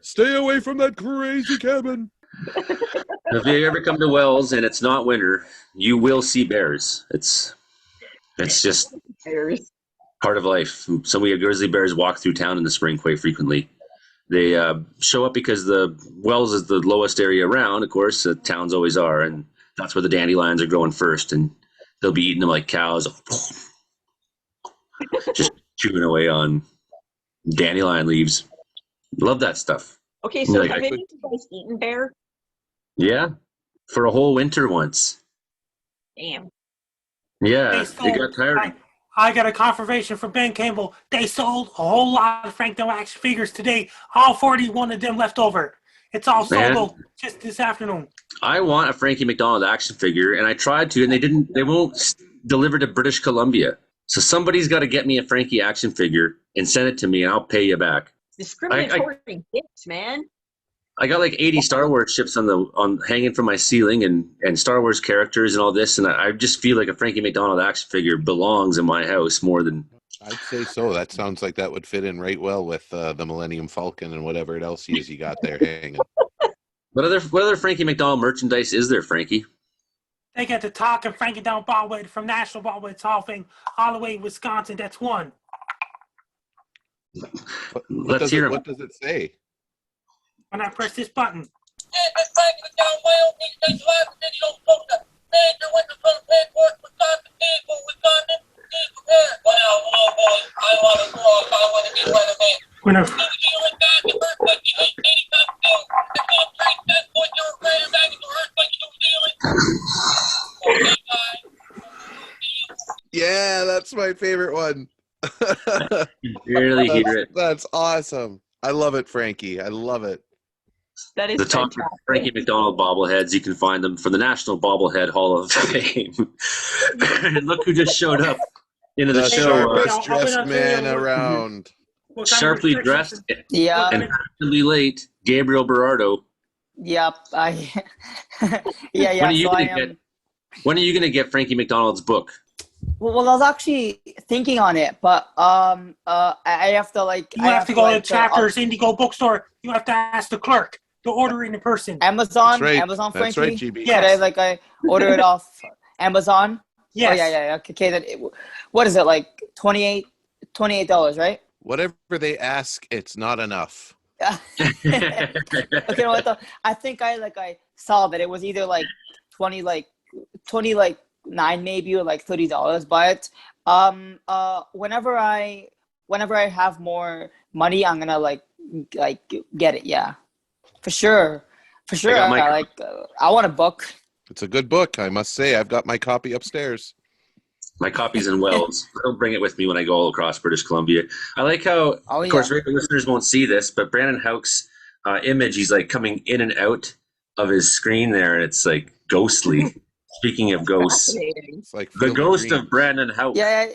Stay away from that crazy cabin. If you ever come to Wells and it's not winter, you will see bears. It's just bears. Part of life. Some of your grizzly bears walk through town in the spring quite frequently. They show up because the Wells is the lowest area around, of course. Towns always are, and that's where the dandelions are growing first, and they'll be eating them like cows, just chewing away on dandelion leaves. Love that stuff. Okay, so have any of you guys eaten bear? Yeah, for a whole winter once. Damn. Yeah, they got tired. I got a confirmation from Ben Campbell. They sold a whole lot of Frank Del action figures today. All 41 of them left over. It's all sold just this afternoon. I want a Frankie MacDonald action figure, and I tried to, and they won't deliver to British Columbia. So somebody's got to get me a Frankie action figure and send it to me, and I'll pay you back. Discriminatory gifts, man. I got like 80 Star Wars ships on hanging from my ceiling and Star Wars characters and all this, and I just feel like a Frankie MacDonald action figure belongs in my house more than. I'd say so. That sounds like that would fit in right well with the Millennium Falcon and whatever else you got there hanging. What other Frankie MacDonald merchandise is there, Frankie? They got the Talking Frankie Down Ballweight from National Ballweight Hall of Fame all the way in Wisconsin. That's one. Let's hear him. What does it say? When I press this button. That's my favorite one. You barely hear it. That's awesome. I love it, Frankie. I love it. That is The top fantastic. Frankie MacDonald bobbleheads, you can find them from the National Bobblehead Hall of Fame. And look who just showed up into the The show. sharpest dressed man around. What kind of Sharply restrictions- dressed Yeah. and fashionably late, Gabriel Berardo. Yep. Yeah. When are you So gonna I am. When are you going to get Frankie MacDonald's book? Well, I was actually thinking on it, but I have to like. You I have to go to like, Chapter's Indigo bookstore. You have to ask the clerk to order it in person. Amazon. That's right. Amazon, That's Frankie. right, GB. Yeah. Could I order it off Amazon? Yes. Oh, yeah. Okay. Then what is it like? $28, right? Whatever they ask, it's not enough. Okay. I think I saw that it was either like 29 maybe, or like $30. But whenever I have more money, I'm gonna like get it. Yeah, for sure. I want a book. It's a good book, I must say. I've got my copy upstairs. My copy's in Wells. I don't bring it with me when I go all across British Columbia. I like how, of course, regular listeners won't see this, but Brandon Houck's image, he's like coming in and out of his screen there, and it's like ghostly. Speaking of ghosts, It's like the Field ghost Dreams. of Brandon Houck. Yeah.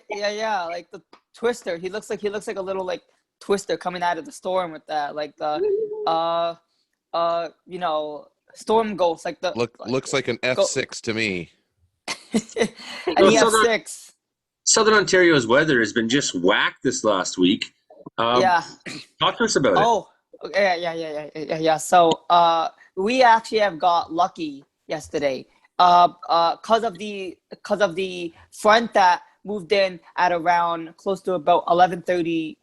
Like the Twister. He looks like a little like Twister coming out of the storm with that, like the storm ghost, like the Looks like an F6 to me. and he has 6. Southern Ontario's weather has been just whacked this last week. Yeah. Talk to us about it. Oh, yeah. So, we actually have got lucky yesterday. Cause of the front that moved in at around close to about 11:30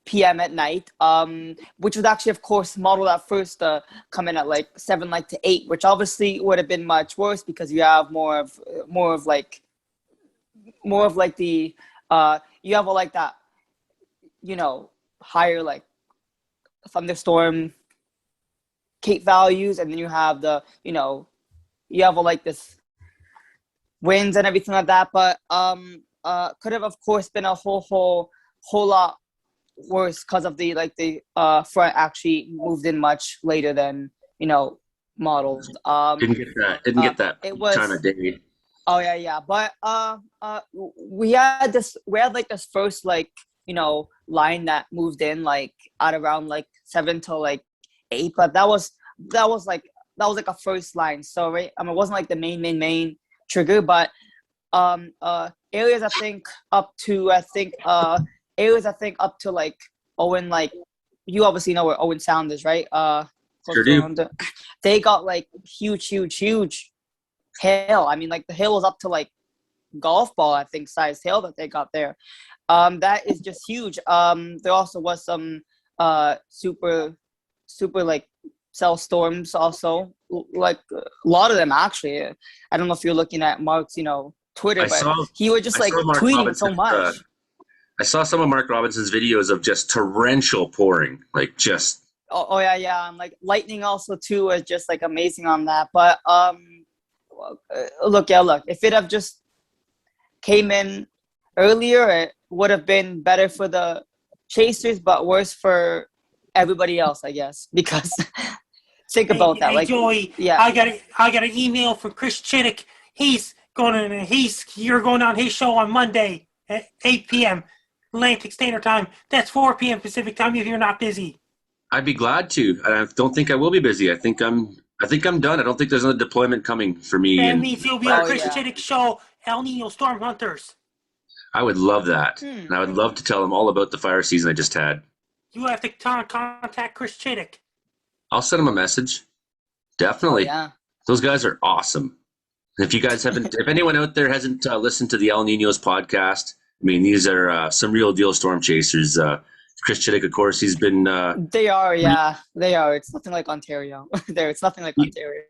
p.m. at night. Which was actually, of course, modeled at first to come in at like 7 to 8, which obviously would have been much worse because you have more of like the you have like that, higher like thunderstorm Cape values, and then you have the you have like this winds and everything like that, but could have of course been a whole lot worse because of the front actually moved in much later than modeled. Didn't get that it was, time of day. Oh yeah. But we had this first line that moved in like at around like 7 to like 8, but that was like a first line. So right, I mean, it wasn't like the main trigger, but areas I think up to like Owen, like you obviously know where Owen Sound is, right? Sure do. They got like huge hail. I mean, like the hail was up to like golf ball, I think, size hail that they got there. That is just huge. There also was some super like cell storms also, like a lot of them actually. I don't know if you're looking at Mark's Twitter, he was just like tweeting so much. I saw some of Mark Robinson's videos of just torrential pouring, like just. Oh yeah, and like lightning also too was just like amazing on that. But look, if it have just came in earlier, it would have been better for the chasers, but worse for everybody else, I guess, because think about that. Like, Joey, yeah, I got an email from Chris Chittick. You're going on his show on Monday at 8 p.m. Atlantic Standard Time. That's 4 p.m. Pacific Time if you're not busy. I'd be glad to. I don't think I will be busy. I think I'm done. I don't think there's another deployment coming for me. That means you'll be on Chris Chittick's show, El Nino Storm Hunters. I would love that. And I would love to tell him all about the fire season I just had. You have to contact Chris Chittick. I'll send him a message. Definitely. yeah. Those guys are awesome. If you guys haven't, if anyone out there hasn't listened to the El Ninos podcast, I mean, these are some real deal storm chasers. Chris Chittick, of course, he's been. They are, yeah. They are. It's nothing like Ontario. It's nothing like Ontario.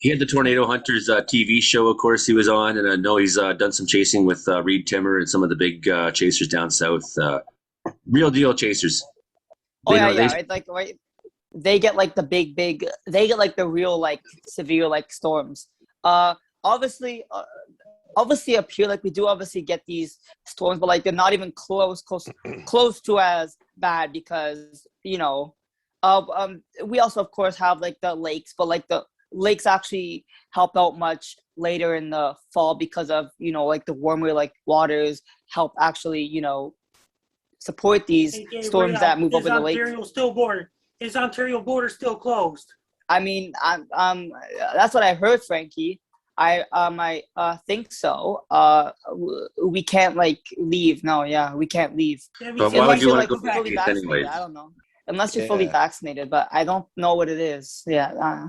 He had the Tornado Hunters TV show, of course, he was on. And I know he's done some chasing with Reed Timmer and some of the big chasers down south. Real deal chasers. Right? They get like the big, they get like the real, like severe, like storms. Obviously, obviously up here, like we do obviously get these storms, but like they're not even close to as bad because we also of course have like the lakes, but like the lakes actually help out much later in the fall because of like the warmer like waters help actually support these storms that move over the lake. Is Ontario border still closed? I mean, that's what I heard, Frankie. I think so. We can't like leave. No, yeah, we can't leave. But why would you want to go back anyway? I don't know. Unless you're fully vaccinated, but I don't know what it is. Yeah,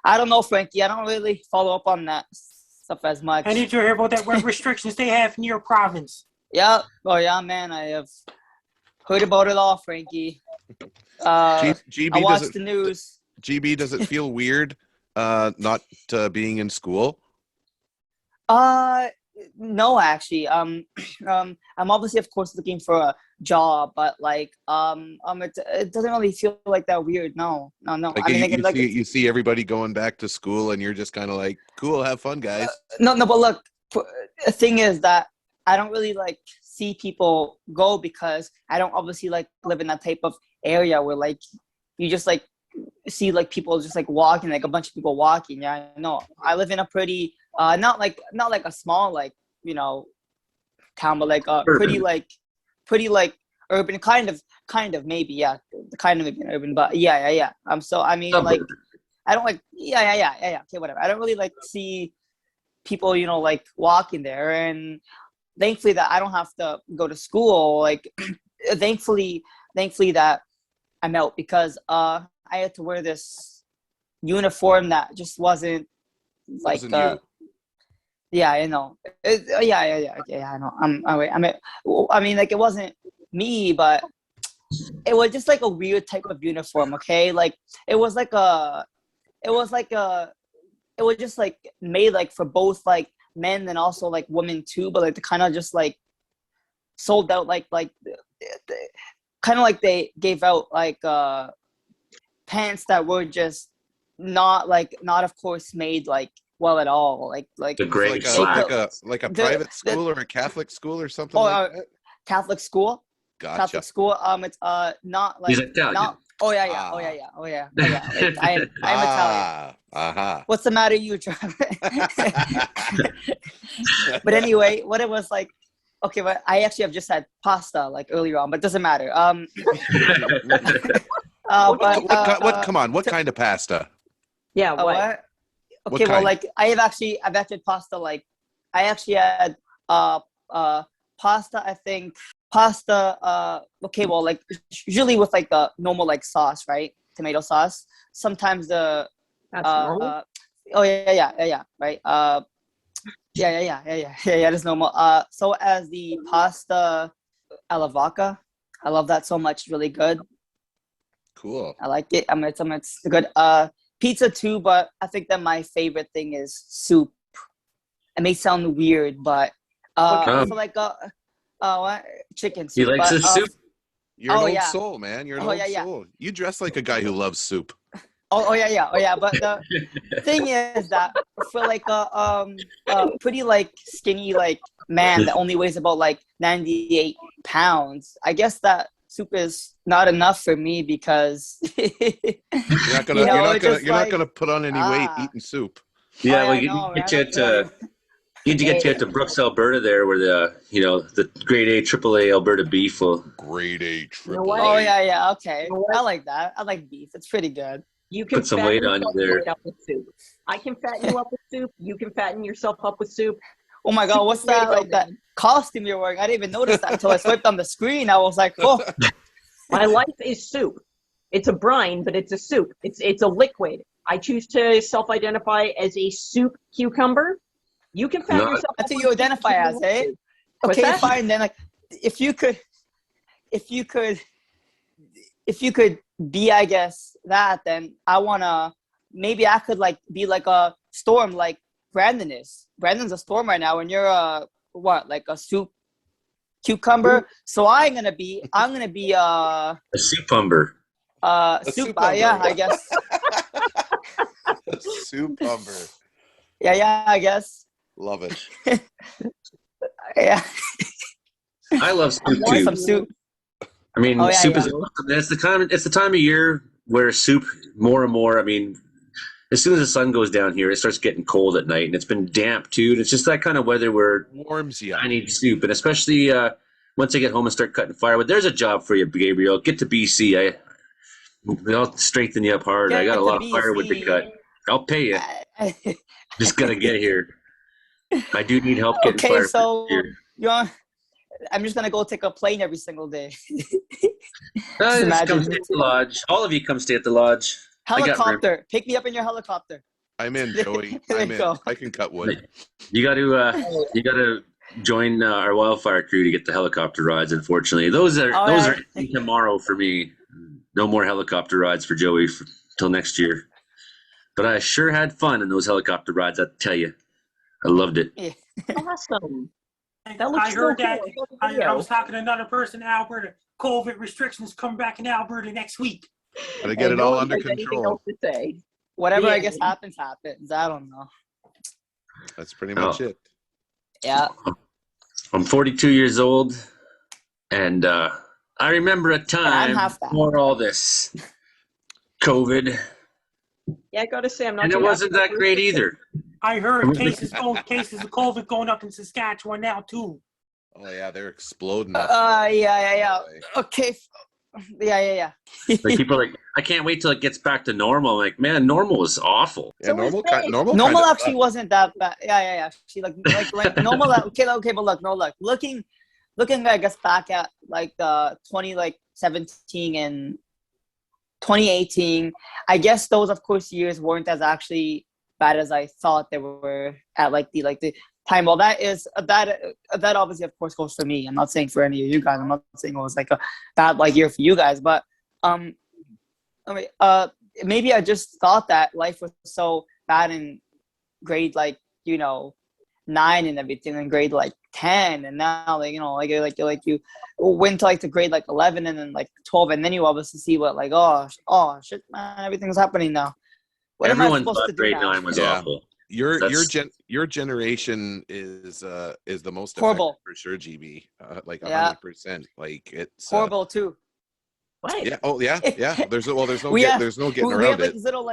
I don't know, Frankie. I don't really follow up on that stuff as much. I need to hear about that what restrictions they have in your province. Yeah. Oh yeah, man. I have heard about it all, Frankie. GB, I watched the news. GB, does it feel weird not being in school? No, actually. I'm obviously, of course, looking for a job, but like, it doesn't really feel like that weird. No. Like, I mean, you see everybody going back to school, and you're just kind of like, cool, have fun, guys. No, but look, the thing is that I don't really like see people go because I don't obviously like live in that type of area where like you just like see like people just like walking, like a bunch of people walking. Yeah, no, I live in a pretty not like a small like town, but like pretty like urban, kind of maybe, yeah, kind of urban, but yeah. So I mean, like, I don't like yeah. Okay, whatever. I don't really like see people like walking there, and thankfully that I don't have to go to school. Like, thankfully that I'm out because I had to wear this uniform that just wasn't like yeah, I know. Yeah, I know. I mean, like, it wasn't me, but it was just like a weird type of uniform. Okay, like it was just like made like for both like men and also like women too, but like they kind of just like sold out like kind of like they gave out like pants that were just not of course made like well at all, like the gray like a private school or a Catholic school or something like that? Catholic school. Gotcha. Catholic school. It's not like He's Italian. Oh yeah. Like, I'm Italian. What's the matter, you, Trevor? But anyway, what it was like. Okay, but I actually have just had pasta like earlier on, but it doesn't matter. What kind of pasta? Yeah, what? Okay, well, like I've had pasta. Like I actually had pasta. I think pasta. Okay, well, like usually with like the normal like sauce, right? Tomato sauce. Sometimes the that's normal. Oh yeah, right. Yeah, that's normal. So as the pasta alla vodka, I love that so much. Really good. Cool. I like it. It's good. Pizza too, but I think that my favorite thing is soup. It may sound weird, but so like what? Chicken soup. He likes his soup. You're an old soul, man. You're an old soul. You dress like a guy who loves soup. Oh yeah. But the thing is that for like a pretty like skinny like man that only weighs about like 98 pounds, I guess that soup is not enough for me because you're not gonna put on any weight eating soup. Yeah, well, you need to get you to Brooks, Alberta, there where the grade A, AAA Alberta beef will. Grade A, AAA. Oh yeah, okay. I like that. I like beef. It's pretty good. You can put some weight on you there. Up with soup. I can fatten you up with soup. You can fatten yourself up with soup. Oh my God, what's that? Like that costume you're wearing? I didn't even notice that until I swiped on the screen. I was like, oh. My life is soup. It's a brine, but it's a soup. It's a liquid. I choose to self-identify as a soup cucumber. You can fatten yourself. That's what you identify as, eh? Okay, fine. Then, like, if you could be, I guess, that, then maybe I could like be like a storm, like Brandon is. Brandon's a storm right now, and you're like a soup cucumber. So I'm gonna be a soup-umber. Soup, yeah, I guess. A soup-umber. Yeah, I guess. Love it. Yeah. I love soup Want too. some soup? I mean, Oh, yeah, soup yeah. is awesome. And it's the time of year where soup more and more. I mean, as soon as the sun goes down here, it starts getting cold at night, and it's been damp too. And it's just that kind of weather where Warms you. I need soup, and especially once I get home and start cutting firewood. There's a job for you, Gabriel. Get to BC. I'll strengthen you up hard. I Get got a to lot of firewood to BC. cut. I'll pay you. Uh, Just gotta get here. I do need help getting Okay, firewood so here. I'm just gonna go take a plane every single day. Just imagine. come stay at the lodge. All of you come stay at the lodge. I got room. Helicopter. Pick me up in your helicopter. I'm in, Joey. There I'm you in. go. I can cut wood. You got to join our wildfire crew to get the helicopter rides. Unfortunately, those are ending tomorrow for me. No more helicopter rides for Joey till next year. But I sure had fun in those helicopter rides. I tell you, I loved it. Yeah. Awesome. That I looks heard so that. cool. I was talking to another person in Alberta. COVID restrictions come back in Alberta next week. Gotta get it no all one under has anything control. else to say. Whatever Yeah. I guess happens. I don't know. That's pretty much it. Yeah. I'm 42 years old, and I remember a I'm time half that. before all this COVID, Yeah, I gotta say, I'm not. and it too wasn't happy that great either. I heard cases of COVID going up in Saskatchewan now too. Oh yeah, they're exploding. up. Yeah. Okay. Yeah. Like people are like, I can't wait till it gets back to normal. I'm like, man, normal was awful. Yeah, normal Normal kind of actually wasn't that bad. Yeah. She like normal. Okay, but look. Looking, I guess back at like 2017 and 2018. I guess those, of course, years weren't as actually bad as I thought they were at like the time. Well, that obviously, of course, goes for me. I'm not saying for any of you guys. I'm not saying it was like a bad year for you guys, but maybe I just thought that life was so bad in grade 9 and everything, and grade 10, and now you went to the grade 11 and then 12, and then you obviously see what oh shit, man, everything's happening now. What am I Everyone supposed thought to do grade now? 9 was Yeah. awful. Your generation is the most Horrible. affected for sure, GB. 100%. It's Horrible too. What? Yeah. Oh yeah. There's no there's no We have getting we around have it. this little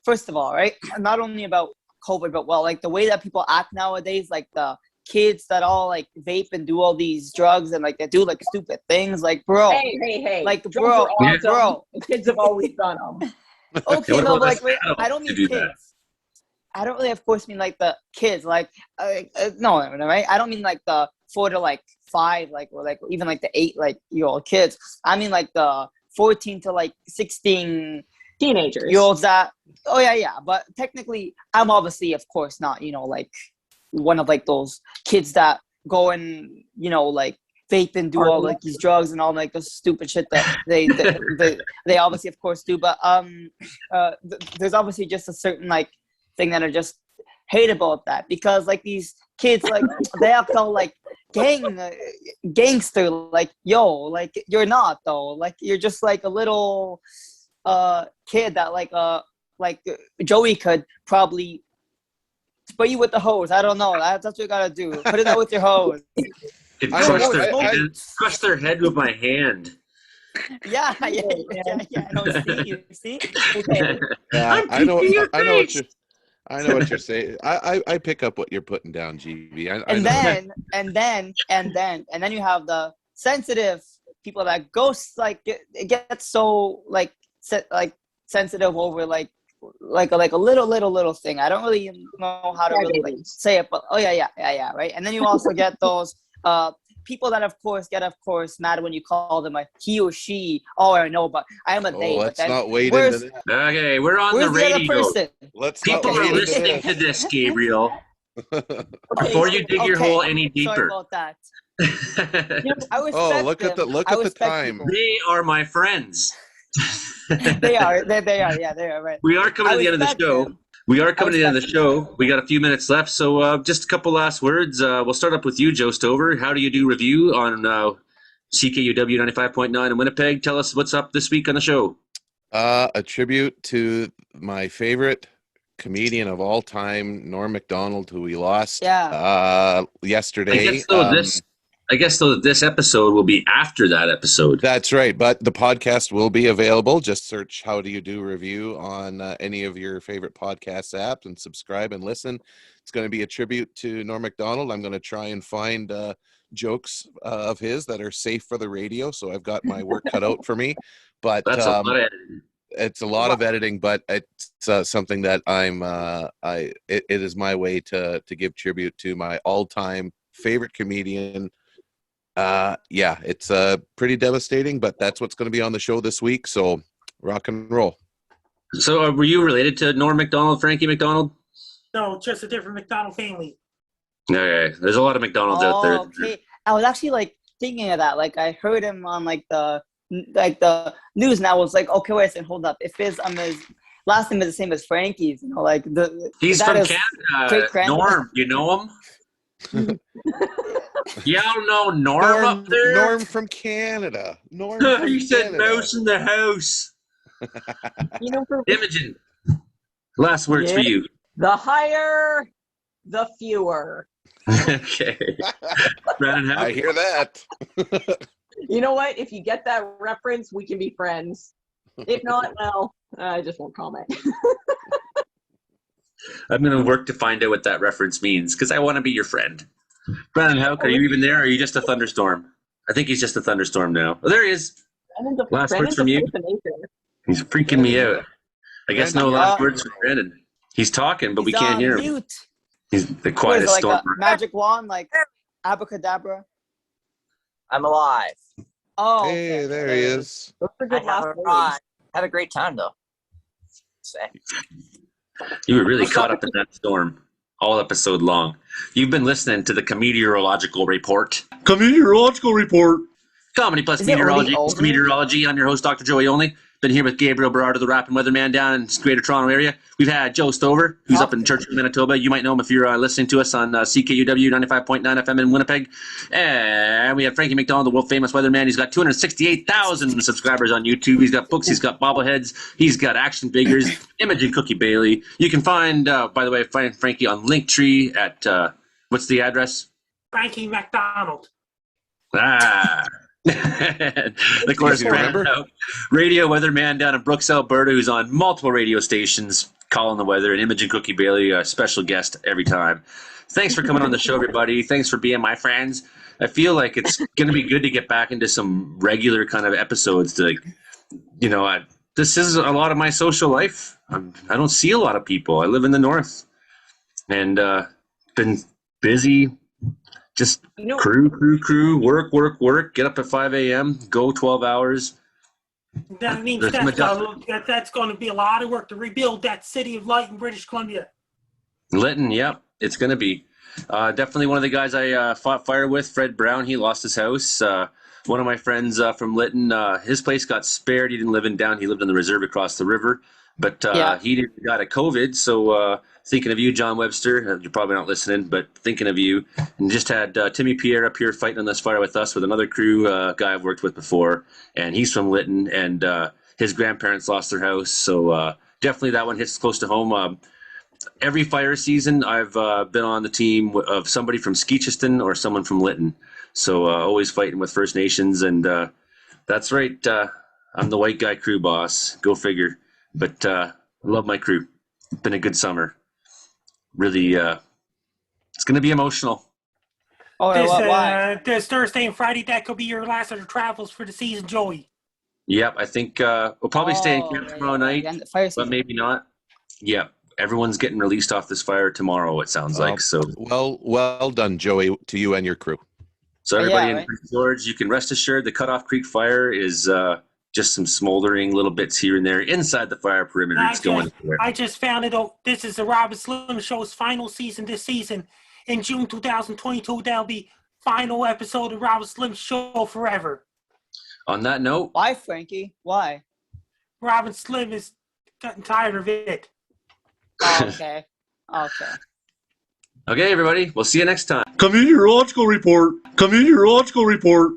first of all, right? Not only about COVID, but the way that people act nowadays, the kids that all vape and do all these drugs and they do stupid things, bro. Hey. Drugs Bro, are awesome. bro. The kids have always done them. Okay, What no, about but us I don't to mean do kids. that? I don't really, of course, mean the kids. No, right? I don't mean the 4 to 5, or even the 8 year old kids. I mean the 14 to 16 Teenagers. year olds that. Oh yeah. But technically, I'm obviously, of course, not one of those kids that go and vape and do all these drugs and all the stupid shit that they obviously, of course, do. But there's obviously just a certain thing that I just hate about that, because these kids they act all gangster, yo, you're not though, you're just a little kid that Joey could probably spray you with the hose. I don't know. That's what you gotta do. Put it out with your hose. Crush their head with my hand. Yeah. No, you see? Yeah, I know what you're saying. I pick up what you're putting down, GB. And then you have the sensitive people that get so sensitive over a little thing. I don't really know how to really say it, but yeah, right. And then you also get those people that of course mad when you call them a he or she. Oh, I know, but I am a they. Let's but then, not wade into that. Okay, we're on the where's the other radio. person? Let's People not are wade into listening to this, Gabriel. Okay, Before you dig your hole any Sorry deeper. about that. I Oh, respect look at them. the I time. respect people. They are my friends. They are. Yeah, they are. Right. We are coming to the end of the respect show. them. We are coming to the end of the respect show. We got a few minutes left, so just a couple last words. We'll start up with you, Joe Stover. How do you do review on CKUW 95.9 in Winnipeg? Tell us what's up this week on the show. A tribute to my favorite comedian of all time, Norm MacDonald, who we lost yesterday. I guess though this episode will be after that episode. That's right, but the podcast will be available. Just search "How Do You Do" review on any of your favorite podcast apps and subscribe and listen. It's going to be a tribute to Norm MacDonald. I'm going to try and find jokes of his that are safe for the radio, so I've got my work cut out for me. But That's a lot of editing. It's a lot of editing, but it's something that it is my way to give tribute to my all-time favorite comedian. It's pretty devastating, but that's what's going to be on the show this week. So rock and roll. So were you related to Norm MacDonald, Frankie MacDonald? No, just a different MacDonald family. Okay, there's a lot of MacDonalds out there. Okay, I was actually like thinking of that. Like I heard him on like the news, and I was like, okay, wait a second, hold up. If his last name is the same as Frankie's, like he's from Canada. Norm, you know him? You don't know Norm up there? Norm from Canada. Norm from you said Canada. mouse in the house. Imogen, last words for you. The higher, the fewer. Okay. Brandon, I hear that. You know what? If you get that reference, we can be friends. If not, well, I just won't comment. I'm going to work to find out what that reference means because I want to be your friend. Brandon Houck, are you even there or are you just a thunderstorm? I think he's just a thunderstorm now. Oh, there he is. Last words from you. He's freaking me out. I guess no last words from Brandon. He's talking, but we can't hear him. Mute. He's the quietest like storm. a magic wand, like abracadabra. I'm alive. Oh, hey, there he is. Had a great time though. You were really caught up in that storm all episode long. You've been listening to the Comedeorological Report. Comedeorological Report. Comedy plus meteorology. Comedeorology. I'm your host, Dr. Joey Only. Been here with Gabriel, Berardo, the Rappin Weatherman down in Greater Toronto area. We've had Joe Stover, who's up in Churchill, Manitoba. You might know him if you're listening to us on CKUW 95.9 FM in Winnipeg. And we have Frankie MacDonald, the world-famous weatherman. He's got 268,000 subscribers on YouTube. He's got books. He's got bobbleheads. He's got action figures. Imogen Cookie Bailey. You can find, by the way, find Frankie on Linktree at, what's the address? Frankie MacDonald. Of course, radio weatherman down in Brooks, Alberta, who's on multiple radio stations calling the weather, and Imogen Cookie Bailey, a special guest every time. Thanks for coming on the show, everybody. Thanks for being my friends. I feel like it's going to be good to get back into some regular kind of episodes. This is a lot of my social life. I don't see a lot of people. I live in the north, and been busy. Just crew, work, get up at 5 a.m., go 12 hours. That means that's going to be a lot of work to rebuild that city of light in British Columbia. Lytton, yep, it's going to be. Definitely one of the guys I fought fire with, Fred Brown, he lost his house. One of my friends from Lytton, his place got spared. He didn't live in down. He lived on the reserve across the river. But he got a COVID, so thinking of you, John Webster. You're probably not listening, but thinking of you. And just had Timmy Pierre up here fighting on this fire with us with another crew guy I've worked with before. And he's from Lytton, and his grandparents lost their house. So definitely that one hits close to home. Every fire season, I've been on the team of somebody from Skeetcheston or someone from Lytton. So always fighting with First Nations. And that's right, I'm the white guy crew boss. Go figure. But I love my crew. It's been a good summer. Really, it's going to be emotional. This Thursday and Friday, that could be your last of the travels for the season, Joey. Yep, I think we'll probably stay in camp tomorrow night, but maybe not. Yep, everyone's getting released off this fire tomorrow, it sounds like. So well done, Joey, to you and your crew. So everybody in Prince George, you can rest assured the Cutoff Creek fire is just some smoldering little bits here and there inside the fire perimeter. I just found it out. This is the Robert Slim Show's final season this season. In June 2022, that'll be final episode of Robert Slim Show forever. On that note. Why, Frankie? Why? Robert Slim is getting tired of it. Okay. Okay, everybody. We'll see you next time. Comedeorological Report. Comedeorological Report.